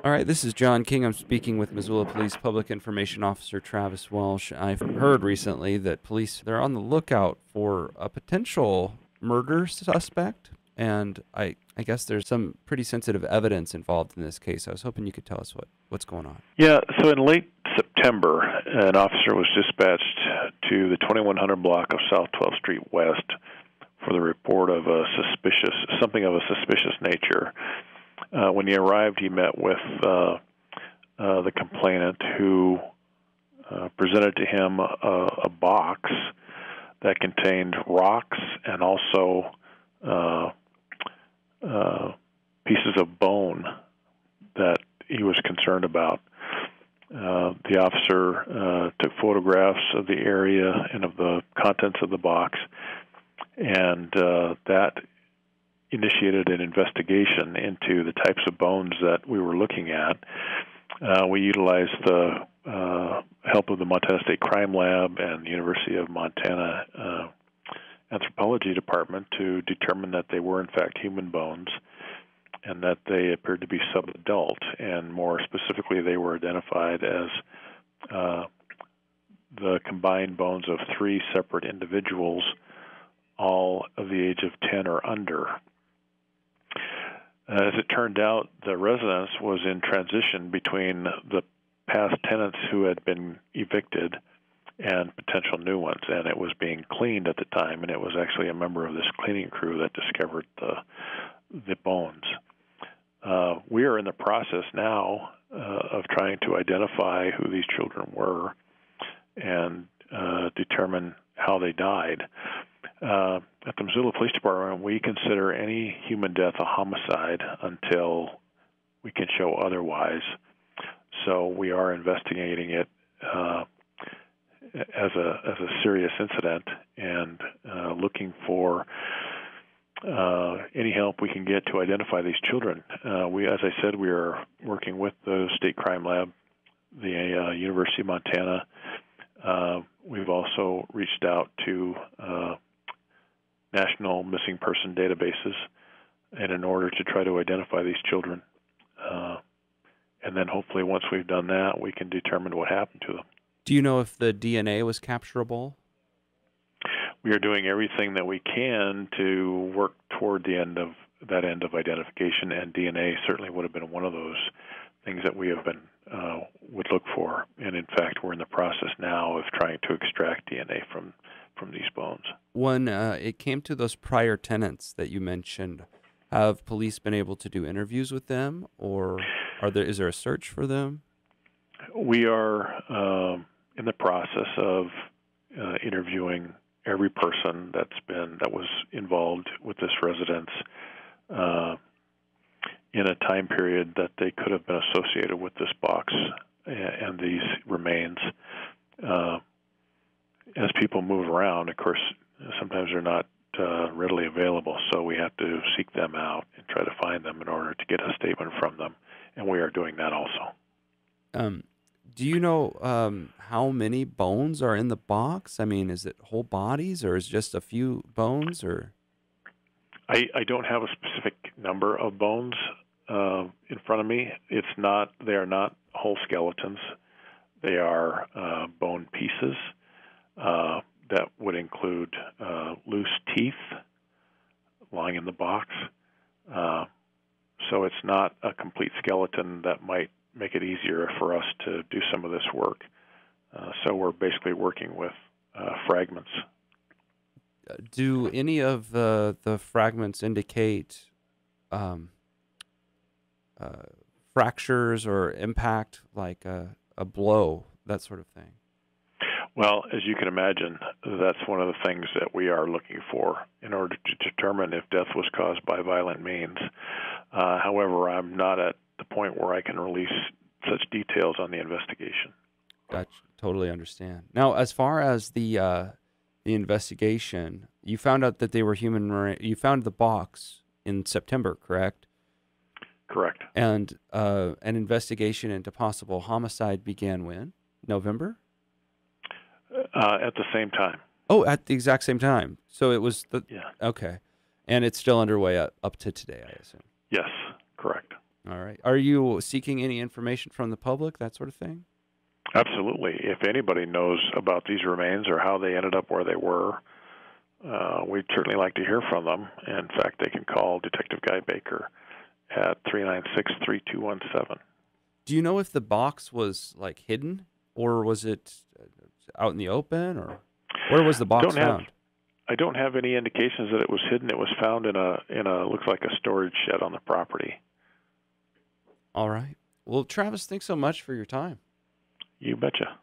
All right, this is John King. I'm speaking with Missoula Police Public Information Officer Travis Welsh. I've heard recently that police they're on the lookout for a potential murder suspect, and I guess there's some pretty sensitive evidence involved in this case. I was hoping you could tell us what's going on. Yeah, so in late September, an officer was dispatched to the 2100 block of South 12th Street West for the report of something of a suspicious nature. When he arrived, he met with the complainant, who presented to him a box that contained rocks and also pieces of bone that he was concerned about. The officer took photographs of the area and of the contents of the box, and that initiated an investigation into the types of bones that we were looking at. We utilized the help of the Montana State Crime Lab and the University of Montana Anthropology Department to determine that they were in fact human bones and that they appeared to be subadult, and more specifically they were identified as the combined bones of three separate individuals, all of the age of 10 or under. As it turned out, the residence was in transition between the past tenants who had been evicted and potential new ones, and it was being cleaned at the time, and it was actually a member of this cleaning crew that discovered the bones. We are in the process now of trying to identify who these children were and determine how they died. At the Missoula Police Department, we consider any human death a homicide until we can show otherwise. So we are investigating it as a serious incident and looking for any help we can get to identify these children. As I said, we are working with the State Crime Lab, the University of Montana. We've also reached out to national missing person databases, and in order to try to identify these children. And then hopefully once we've done that, we can determine what happened to them. Do you know if the DNA was capturable? We are doing everything that we can to work toward the end of identification, and DNA certainly would have been one of those things that we have been would look for. And in fact, we're in the process now of trying to extract DNA from these bones. When it came to those prior tenants that you mentioned, have police been able to do interviews with them, or is there a search for them? We are in the process of interviewing every person that was involved with this residence in a time period that they could have been associated with this box and these remains. As people move around, of course, sometimes they're not readily available, so we have to seek them out and try to find them in order to get a statement from them, and we are doing that also. Do you know how many bones are in the box? I mean, is it whole bodies, or is it just a few bones, or? I don't have a specific number of bones in front of me. They are not whole skeletons. They are bone pieces that would include loose teeth lying in the box. So it's not a complete skeleton that might make it easier for us to do some of this work. So we're basically working with fragments. Do any of the fragments indicate fractures or impact, like a blow, that sort of thing? Well, as you can imagine, that's one of the things that we are looking for in order to determine if death was caused by violent means. However, I'm not at the point where I can release such details on the investigation. Gotcha. Totally understand. Now, as far as the investigation, you found out that they were human. You found the box in September, correct? Correct. And an investigation into possible homicide began when? November? At the same time. Oh, at the exact same time. So it was Yeah. Okay. And it's still underway up to today, I assume. Yes, correct. All right. Are you seeking any information from the public, that sort of thing? Absolutely. If anybody knows about these remains or how they ended up where they were, we'd certainly like to hear from them. In fact, they can call Detective Guy Baker at 396-3217. Do you know if the box was like hidden, or was it out in the open, or where was the box found? I don't have any indications that it was hidden. It was found in a looks like a storage shed on the property. All right. Well, Travis, thanks so much for your time. You betcha.